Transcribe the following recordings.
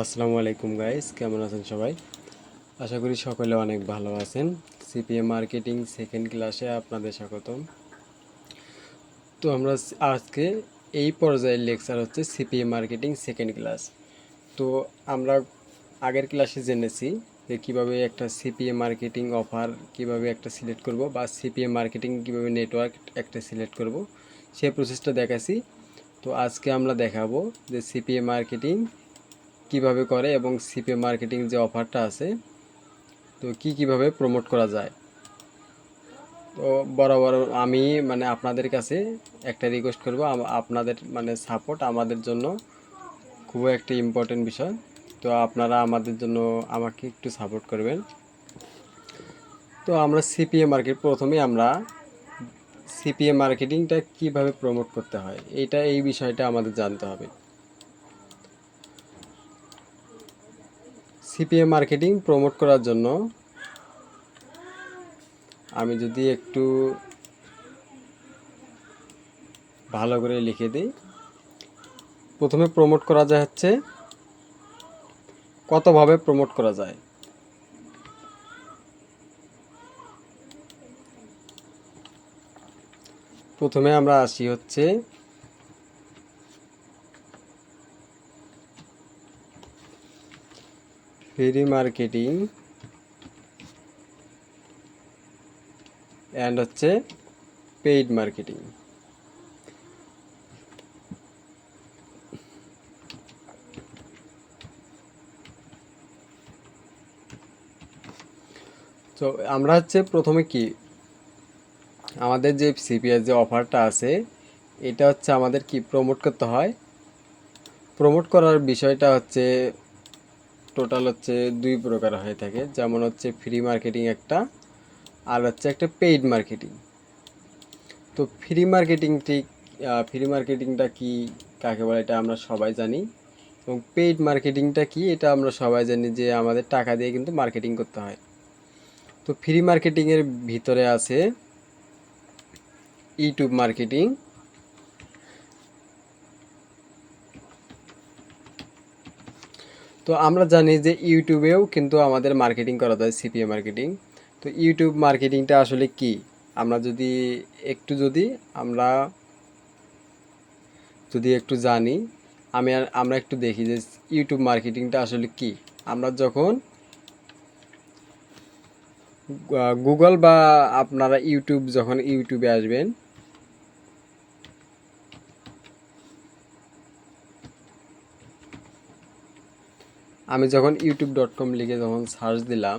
আসসালামু আলাইকুম গাইস, কেমন আছেন সবাই? আশা করি সকলে অনেক ভালো আছেন। সিপিএ মার্কেটিং সেকেন্ড ক্লাসে আপনাদের স্বাগতম। তো আমরা আজকে এই পর্যায়ের লেকচার হচ্ছে সিপিএ মার্কেটিং সেকেন্ড ক্লাস। তো আমরা আগের ক্লাসে জেনেছি যে কীভাবে একটা সিপিএ মার্কেটিং অফার কিভাবে একটা সিলেক্ট করব বা সিপিএ মার্কেটিং কিভাবে নেটওয়ার্ক একটা সিলেক্ট করব সেই প্রসেসটা দেখাছি। তো আজকে আমরা দেখাবো যে সিপিএ মার্কেটিং কিভাবে করে এবং সিপিএ মার্কেটিং যে অফারটা আছে তো কিভাবে প্রমোট করা যায়। তো বরাবর আমি আপনাদের কাছে একটা রিকোয়েস্ট করব, আপনাদের সাপোর্ট আমাদের জন্য খুবই একটা ইম্পর্টেন্ট বিষয়। তো আপনারা আমাদের জন্য আমাকে একটু সাপোর্ট করবেন। তো আমরা প্রথমেই আমরা সিপিএ মার্কেটিংটা কিভাবে প্রমোট করতে হয় এই বিষয়টা আমাদের জানতে হবে। সিপিএ মার্কেটিং প্রমোট করার জন্য আমি যদি একটু ভালো করে লিখে দিই, প্রথমে প্রমোট করা যায় হচ্ছে কতভাবে প্রমোট করা যায়। প্রথমে আমরা আসি হচ্ছে ফ্রি মার্কেটিং অ্যান্ড হচ্ছে পেইড মার্কেটিং। তো আমরা হচ্ছে প্রথমে কি আমাদের যে সিপিএস যে অফারটা আছে এটা হচ্ছে আমাদের কি প্রমোট করতে হয়। প্রমোট করার বিষয়টা হচ্ছে টোটাল হচ্ছে দুই প্রকার হয়ে থাকে, যেমন হচ্ছে ফ্রি মার্কেটিং একটা আর হচ্ছে একটা পেইড মার্কেটিং। তো ফ্রি মার্কেটিংটা কি কাকে বলে এটা আমরা সবাই জানি, এবং পেইড মার্কেটিংটা কি এটা আমরা সবাই জানি যে আমাদের টাকা দিয়ে কিন্তু মার্কেটিং করতে হয়। তো ফ্রি মার্কেটিংয়ের ভিতরে আছে ইউটিউব মার্কেটিং, তো আমরা জানি যে ইউটিউবেও কিন্তু আমাদের মার্কেটিং করা যায় সিপিএ মার্কেটিং। তো ইউটিউব মার্কেটিংটা আসলে কি আমরা আমরা যদি একটু জানি, আমরা একটু দেখি যে ইউটিউব মার্কেটিংটা আসলে কি। আমরা যখন গুগল বা আপনারা যখন ইউটিউবে আসবেন, আমি যখন youtube.com লিখে যখন সার্চ দিলাম,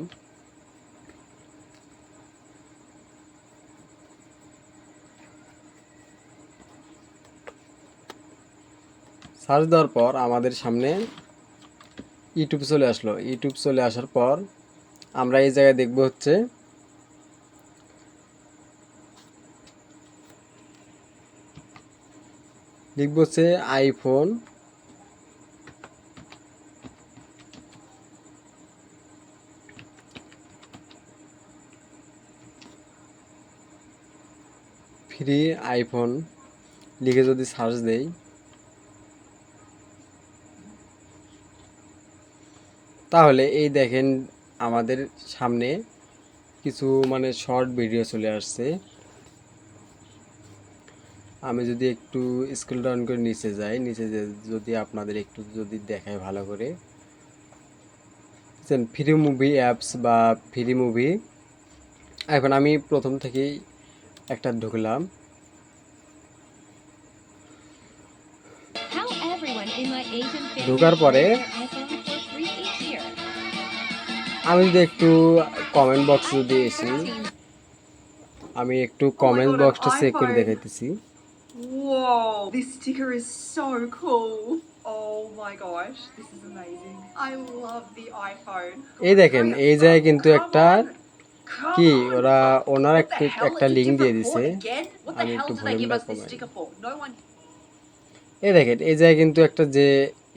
সার্চ দেওয়ার পর আমাদের সামনে ইউটিউব চলে আসলো। ইউটিউব চলে আসার পর আমরা এই জায়গায় দেখব হচ্ছে লিখব হচ্ছে আইফোন ফ্রি আইফোন লিখে যদি সার্চ দেই, তাহলে এই দেখেন আমাদের সামনে কিছু শর্ট ভিডিও চলে আসছে। আমি যদি একটু স্ক্রল ডাউন করে নিচে যাই, যদি আপনাদের একটু যদি দেখায় ভালো করে, ফ্রি মুভি অ্যাপস বা ফ্রি মুভি। এখন আমি প্রথম থেকেই একটা ঢুকলাম। ঢোকার পরে আমি যদি একটু কমেন্ট বক্স যদি এসি, আমি একটু কমেন্ট বক্সটা চেক করে দেখাইতেছি। Whoa, this sticker is so cool. Oh my gosh, this is amazing. I love the iPhone. এই দেখেন এই জায়গায় কিন্তু একটা কি ওনার একটা লিংক দিয়ে দিছে। আমি একটু ভলিউমটা কমাই। এই দেখেন এই জায়গায় কিন্তু একটা যে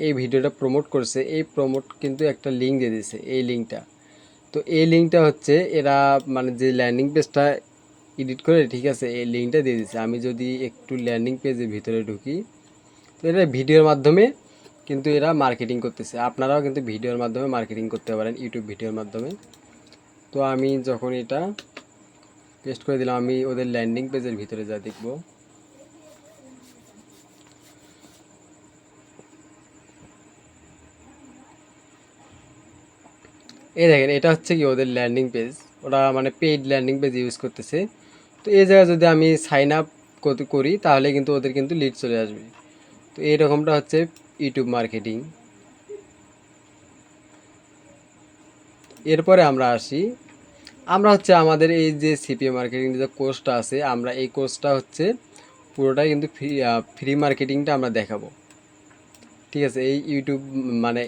এই ভিডিওটা প্রমোট করছে, এই প্রমোট কিন্তু একটা লিংক দিয়ে দিছে, এই লিংকটা। তো এই লিংকটা হচ্ছে এরা যে ল্যান্ডিং পেজটা এডিট করে, ঠিক আছে, এই লিঙ্কটা দিয়ে দিচ্ছে। আমি যদি একটু ল্যান্ডিং পেজের ভিতরে ঢুকি, তো এটা ভিডিওর মাধ্যমে কিন্তু এরা মার্কেটিং করতেছে। আপনারাও কিন্তু ভিডিওর মাধ্যমে মার্কেটিং করতে পারেন, ইউটিউব ভিডিওর মাধ্যমে। তো আমি যখন এটা পেস্ট করে দিলাম, আমি ওদের ল্যান্ডিং পেজের ভিতরে যা দেখব। এই দেখেন, এটা হচ্ছে কি ওদের ল্যান্ডিং পেজ। ওরা মানে পেইড ল্যান্ডিং পেজ ইউজ করতেছে। তো এই জায়গায় যদি আমি সাইন আপ করি তাহলে কিন্তু ওদের কিন্তু লিড চলে আসবে। তো এইরকমটা হচ্ছে ইউটিউব মার্কেটিং। এরপরে আমরা আসি, আমরা হচ্ছে আমাদের এই যে সিপিএ মার্কেটিং যে কোর্সটা আছে, আমরা এই কোর্সটা হচ্ছে পুরোটাই কিন্তু ফ্রি মার্কেটিংটা আমরা দেখাবো। ঠিক আছে, এই ইউটিউব মানে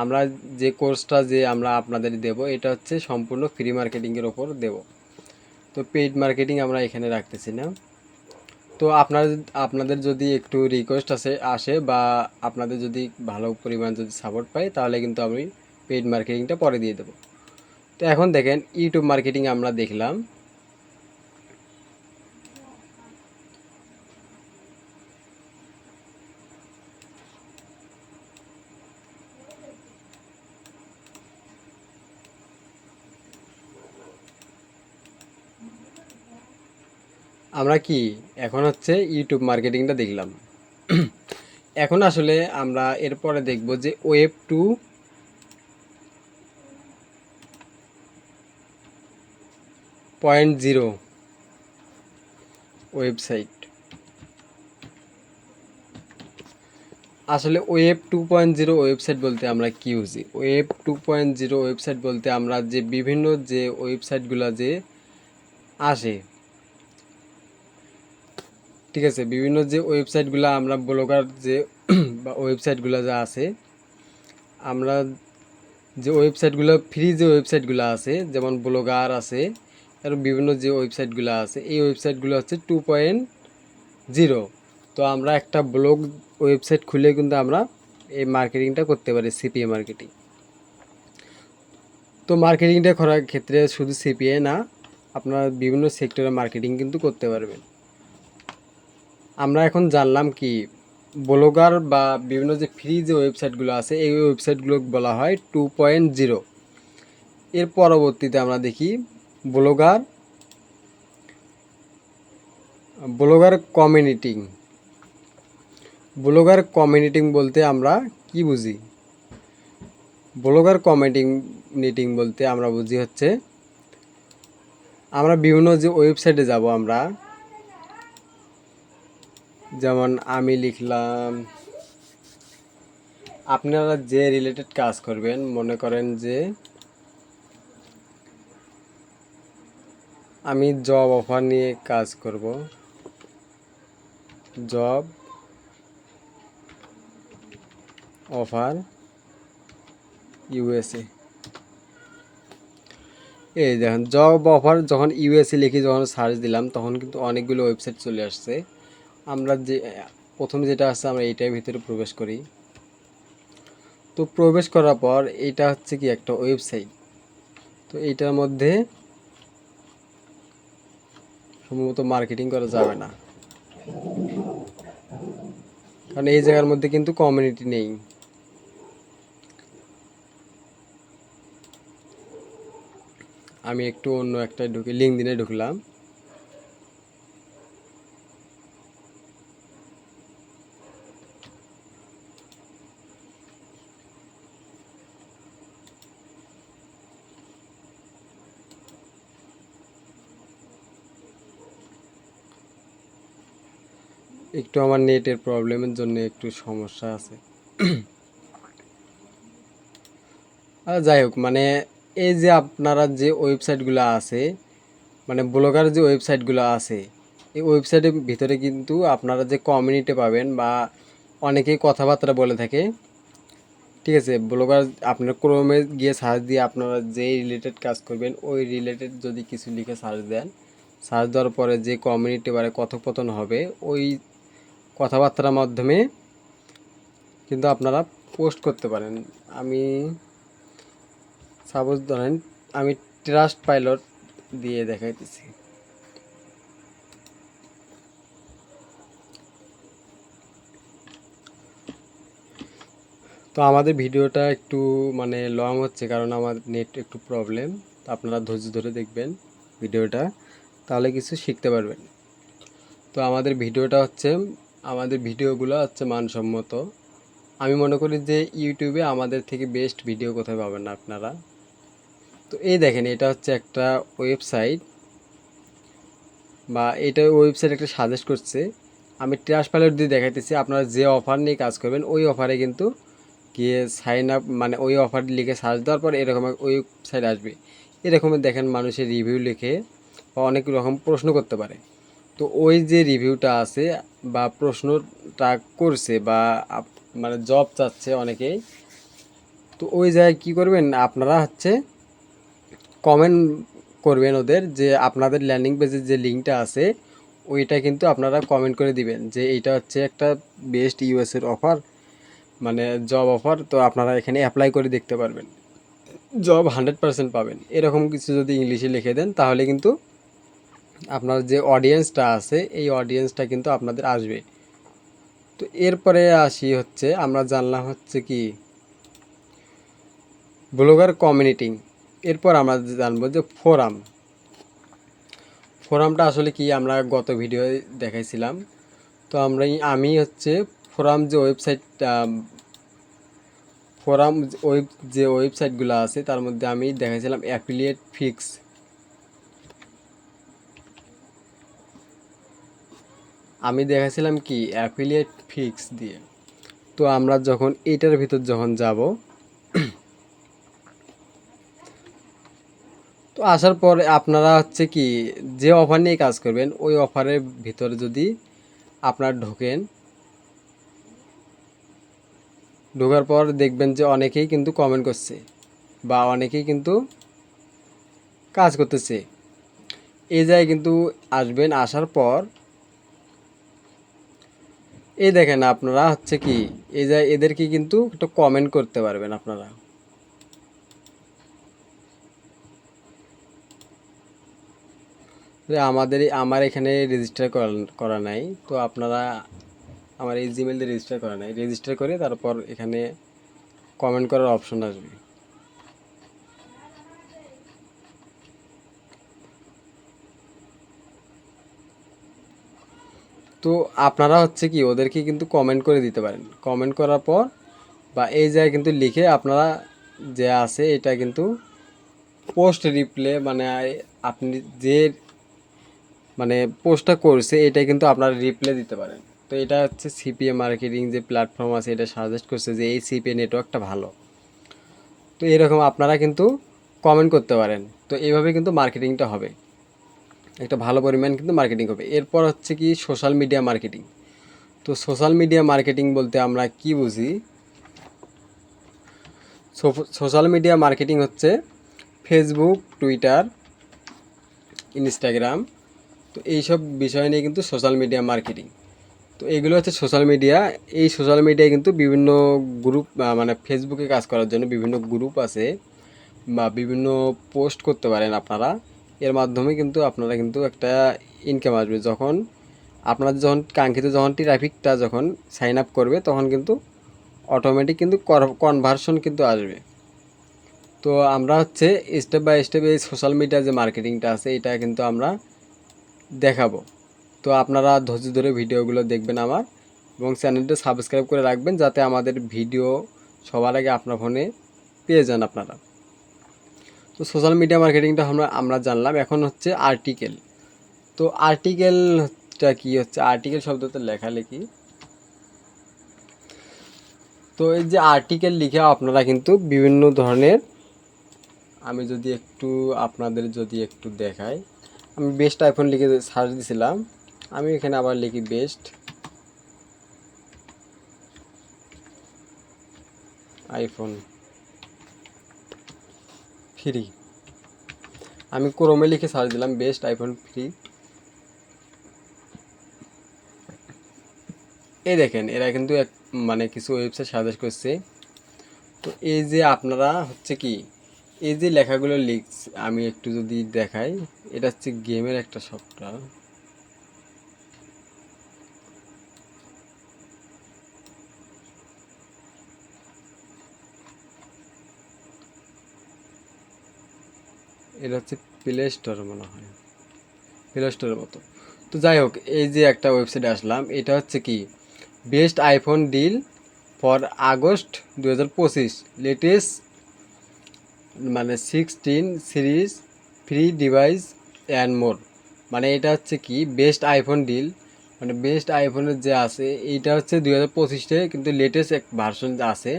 আমরা যে কোর্সটা যে আমরা আপনাদের দেব, এটা হচ্ছে সম্পূর্ণ ফ্রি মার্কেটিংয়ের ওপর দেব। তো পেইড মার্কেটিং আমরা এখানে রাখতেছি না। তো আপনাদের যদি একটু রিকোয়েস্ট আসে বা আপনাদের যদি ভালো পরিমাণ যদি সাপোর্ট পাই, তাহলে কিন্তু আমি পেইড মার্কেটিংটা পরে দিয়ে দেবো। তো এখন দেখেন, ইউটিউব মার্কেটিং আমরা দেখলাম। আমরা কি এখন হচ্ছে ইউটিউব মার্কেটিংটা দেখলাম। এখন আসলে আমরা এরপরে দেখব যে Web 2.0 ওয়েবসাইট। আসলে Web 2.0 ওয়েবসাইট বলতে আমরা কি বুঝি? Web 2.0 ওয়েবসাইট বলতে আমরা যে বিভিন্ন যে ওয়েবসাইটগুলো যে আসে, ঠিক আছে, বিভিন্ন যে ওয়েবসাইটগুলো আমরা ব্লগার যে বা ওয়েবসাইটগুলো যা আছে, আমরা যে ওয়েবসাইটগুলো ফ্রি যে ওয়েবসাইটগুলো আছে, যেমন ব্লগার আছে, আর বিভিন্ন যে ওয়েবসাইটগুলো আছে, এই ওয়েবসাইটগুলো হচ্ছে 2.0। তো আমরা একটা ব্লগ ওয়েবসাইট খুলে কিন্তু আমরা এই মার্কেটিংটা করতে পারি, সিপিএ মার্কেটিং। তো মার্কেটিংটা করার ক্ষেত্রে শুধু সিপিএ না, আপনারা বিভিন্ন সেক্টরে মার্কেটিং কিন্তু করতে পারবেন। আমরা এখন জানলাম কি ব্লগার বা বিভিন্ন যে ফ্রি যে ওয়েবসাইটগুলো আছে, এই ওয়েবসাইটগুলো বলা হয় 2.0। এর পরবর্তীতে আমরা দেখি ব্লগার ব্লগার কমিউনিটিং। ব্লগার কমিউনিটিং বলতে আমরা কি বুঝি? ব্লগার কমিউনিটিং বলতে আমরা বুঝি হচ্ছে, আমরা বিভিন্ন যে ওয়েবসাইটে যাব, আমরা যেমন আমি লিখলাম, আপনারা যে রিলেটেড কাজ করবেন, মনে করেন যে আমি জব অফার নিয়ে কাজ করব, জব অফার ইউএসএ। এই দেখেন, জব অফার যখন ইউএসএ লিখে যখন সার্চ দিলাম, তখন কিন্তু অনেকগুলো ওয়েবসাইট চলে আসছে। আমরা যে প্রথমে যেটা আসছে, আমরা এইটার ভিতরে প্রবেশ করি। তো প্রবেশ করার পর এটা হচ্ছে কি একটা ওয়েবসাইট। তো এইটার মধ্যে সম্ভবত মার্কেটিং করা যাবে না, কারণ এই জায়গার মধ্যে কিন্তু কমিউনিটি নেই। আমি একটু অন্য একটা লিঙ্কডইনে ঢুকলাম। একটু আমার নেটের প্রবলেমের জন্য একটু সমস্যা আছে। যাই হোক, মানে এই যে আপনারা যে ওয়েবসাইটগুলো আছে, মানে ব্লগার যে ওয়েবসাইটগুলো আছে, এই ওয়েবসাইটের ভিতরে কিন্তু আপনারা যে কমিউনিটি পাবেন বা অনেকেই কথাবার্তা বলে থাকে, ঠিক আছে। ব্লগার আপনার ক্রোমে গিয়ে সার্চ দিয়ে আপনারা যে রিলেটেড কাজ করবেন, ওই রিলেটেড যদি কিছু লিখে সার্চ দেন, সার্চ দেওয়ার পরে যে কমিউনিটি বারে কথোপকথন হবে, ওই কথাবার্তার মাধ্যমে কিন্তু আপনারা পোস্ট করতে পারেন। আমি সাপোজ ধরেন আমি ট্রাস্ট পাইলট দিয়ে দেখাইতেছি। তো আমাদের ভিডিওটা একটু মানে লং হচ্ছে কারণ আমার নেট একটু প্রবলেম। তো আপনারা ধৈর্য ধরে দেখবেন ভিডিওটা, তাহলে কিছু শিখতে পারবেন। তো আমাদের ভিডিওটা হচ্ছে, আমাদের ভিডিওগুলো হচ্ছে মানসম্মত। আমি মনে করি যে ইউটিউবে আমাদের থেকে বেস্ট ভিডিও কোথায় পাবেন না আপনারা। তো এই দেখেন, এটা হচ্ছে একটা ওয়েবসাইট, বা এটা ওয়েবসাইট একটা সাজেস্ট করছে। আমি ট্রাশ পাইলট দিয়ে দেখাইতেছি। আপনারা যে অফার নিয়ে কাজ করবেন ওই অফারে কিন্তু গিয়ে সাইন আপ, মানে ওই অফার লিখে সার্চ দেওয়ার পর এরকম ওয়েবসাইট আসবে। এরকমের দেখেন মানুষের রিভিউ লিখে বা অনেক রকম প্রশ্ন করতে পারে। তো ওই যে রিভিউটা আছে বা প্রশ্নটা করছে বা মানে জব চাচ্ছে অনেকেই, তো ওই জায়গায় কী করবেন আপনারা হচ্ছে কমেন্ট করবেন ওদের, যে আপনাদের ল্যান্ডিং পেজের যে লিঙ্কটা আছে ওইটা কিন্তু আপনারা কমেন্ট করে দিবেন যে এইটা হচ্ছে একটা বেস্ট ইউএসের অফার, মানে জব অফার। তো আপনারা এখানে অ্যাপ্লাই করে দেখতে পারবেন, জব 100% পাবেন। এরকম কিছু যদি ইংলিশে লিখে দেন তাহলে কিন্তু আপনার যে অডিয়েন্সটা আছে এই অডিয়েন্সটা কিন্তু আপনাদের আসবে। তো এরপরে আসি হচ্ছে, আমরা জানলাম হচ্ছে কি ব্লগার কমিউনিটি। এরপর আমরা জানবো যে ফোরাম। ফোরামটা আসলে কি আমরা গত ভিডিও দেখাইছিলাম। তো আমি হচ্ছে ফোরাম যে ওয়েবসাইট, ফোরাম যে ওয়েবসাইটগুলো আছে তার মধ্যে আমি দেখাইছিলাম অ্যাফিলিয়েট ফিক্স। আমি দেখাইছিলাম কি অ্যাফিলিয়েট ফিক্স দিয়ে। তো আমরা যখন এটার ভিতর যখন যাব, তো আসার পর আপনারা হচ্ছে কি যে অফার নিয়ে কাজ করবেন ওই অফারের ভিতরে যদি আপনার ঢোকেন, ঢোকার পর দেখবেন যে অনেকেই কিন্তু কমেন্ট করছে বা অনেকেই কিন্তু কাজ করতেছে। এই জায়গায় কিন্তু আসবেন, আসার পর এই দেখেন আপনারা হচ্ছে কি এই জায়গায় এদেরকে কিন্তু একটু কমেন্ট করতে পারবেন আপনারা। যে আমার এখানে রেজিস্টার করা নাই, তো আপনারা আমার এই জিমেল দিয়ে রেজিস্টার করা নাই, রেজিস্টার করে তারপর এখানে কমেন্ট করার অপশন আসবে। তো আপনারা হচ্ছে কি ওদেরকে কিন্তু কমেন্ট করে দিতে পারেন। কমেন্ট করার পর বা এই জায়গায় কিন্তু লিখে আপনারা যে আছে এটা কিন্তু পোস্ট রিপ্লে, মানে আপনি যে মানে পোস্টটা করছে এটা কিন্তু আপনারা রিপ্লে দিতে পারেন। তো এটা হচ্ছে সিপিএ মার্কেটিং যে প্ল্যাটফর্ম আছে এটা সাজেস্ট করছে যে এই সিপিএ নেটওয়ার্কটা ভালো। তো এরকম আপনারা কিন্তু কমেন্ট করতে পারেন। তো এইভাবে কিন্তু মার্কেটিংটা হবে, একটা ভালো পরিমাণ কিন্তু মার্কেটিং হবে। এরপর হচ্ছে কি সোশ্যাল মিডিয়া মার্কেটিং। তো সোশ্যাল মিডিয়া মার্কেটিং বলতে আমরা কি বুঝি? সোশ্যাল মিডিয়া মার্কেটিং হচ্ছে ফেসবুক, টুইটার, ইনস্টাগ্রাম, তো এইসব বিষয় নিয়ে কিন্তু সোশ্যাল মিডিয়া মার্কেটিং। তো এগুলো হচ্ছে সোশ্যাল মিডিয়া। এই সোশ্যাল মিডিয়ায় কিন্তু বিভিন্ন গ্রুপ, মানে ফেসবুকে কাজ করার জন্য বিভিন্ন গ্রুপ আছে বা বিভিন্ন পোস্ট করতে পারেন আপনারা। এর মাধ্যমে কিন্তু আপনারা কিন্তু একটা ইনকাম আসবে। যখন আপনাদের যখন কাঙ্ক্ষিত যখন ট্রাফিকটা যখন সাইন আপ করবে তখন কিন্তু অটোমেটিক কিন্তু কনভার্সন কিন্তু আসবে। তো আমরা হচ্ছে স্টেপ বাই স্টেপ এই সোশ্যাল মিডিয়া যে মার্কেটিংটা আছে এটা কিন্তু আমরা দেখাবো। তো আপনারা ধৈর্য ধরে ভিডিওগুলো দেখবেন আমার, এবং চ্যানেলটা সাবস্ক্রাইব করে রাখবেন যাতে আমাদের ভিডিও সবার আগে আপনার ফোনে পেয়ে যান আপনারা। তো সোশ্যাল মিডিয়া মার্কেটিংটা আমরা জানলাম। এখন হচ্ছে আর্টিকেল। তো আর্টিকেলটা কি হচ্ছে? আর্টিকেল শব্দতে লেখালেখি। তো এই যে আর্টিকেল লিখে আপনারা কিন্তু বিভিন্ন ধরনের, আমি যদি একটু আপনাদের যদি একটু দেখাই, আমি বেস্ট আইফোন লিখে সার্চ দিছিলাম। আমি এখানে আবার লিখি বেস্ট আইফোন ফ্রি। আমি ক্রোমে লিখে সার্চ দিলাম বেস্ট আইফোন ফ্রি। এই দেখেন এরা কিন্তু মানে কিছু ওয়েবসাইট সাজেস্ট করছে। তো এই যে আপনারা হচ্ছে কি এই যে লেখাগুলো লিখছে, আমি একটু যদি দেখাই, এটা হচ্ছে গেমের একটা সফটওয়্যার। এটা হচ্ছে প্লে স্টোর মনে হয়, প্লে স্টোরের মতো। তো যাই হোক, এই যে একটা ওয়েবসাইটে আসলাম, এটা হচ্ছে কি best iPhone deal for August 2025 latest মানে 16 series free device and more. মানে এটা হচ্ছে কি বেস্ট আইফোন ডিল, মানে বেস্ট আইফোনের যে আছে এইটা হচ্ছে 2025-এ কিন্তু লেটেস্ট এক ভার্সন আছে,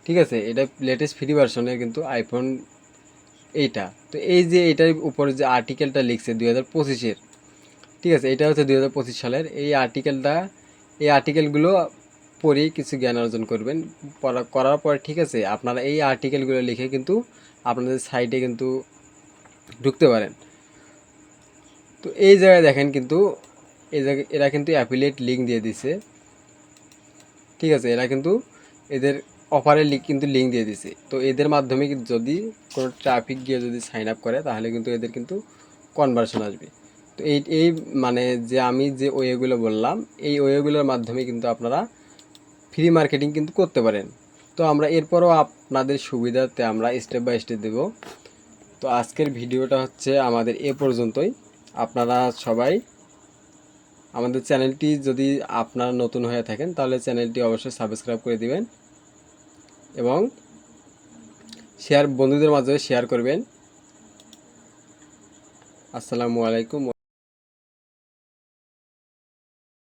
ঠিক আছে। এটা লেটেস্ট ফ্রি ভার্সনের কিন্তু আইফোন এইটা। তো এই যে এটার উপরে যে আর্টিকেলটা লিখছে 2025-এর, ঠিক আছে, এটা হচ্ছে 2025 সালের এই আর্টিকেলটা। এই আর্টিকেলগুলো পড়েই কিছু জ্ঞান অর্জন করবেন, করার পর ঠিক আছে আপনারা এই আর্টিকেলগুলো লিখে কিন্তু আপনাদের সাইটে কিন্তু ঢুকতে পারেন। তো এই জায়গায় দেখেন কিন্তু এই জায়গায় এরা কিন্তু অ্যাফিলিয়েট লিঙ্ক দিয়ে দিছে, ঠিক আছে। এরা কিন্তু এদের অফারের কিন্তু লিঙ্ক দিয়ে দিছে। তো এদের মাধ্যমে যদি কোনো ট্রাফিক গিয়ে যদি সাইন আপ করে তাহলে কিন্তু এদের কিন্তু কনভার্সন আসবে। তো এই মানে যে আমি যে ওয়েগুলো বললাম এই ওয়েগুলোর মাধ্যমে কিন্তু আপনারা ফ্রি মার্কেটিং কিন্তু করতে পারেন। তো আমরা এরপরও আপনাদের সুবিধাতে আমরা স্টেপ বাই স্টেপ দেব। তো আজকের ভিডিওটা হচ্ছে আমাদের এ পর্যন্তই। আপনারা সবাই আমাদের চ্যানেলটি যদি আপনারা নতুন হয়ে থাকেন তাহলে চ্যানেলটি অবশ্যই সাবস্ক্রাইব করে দিবেন এবং বন্ধুদের মাঝে শেয়ার করবেন। আসসালামু আলাইকুম।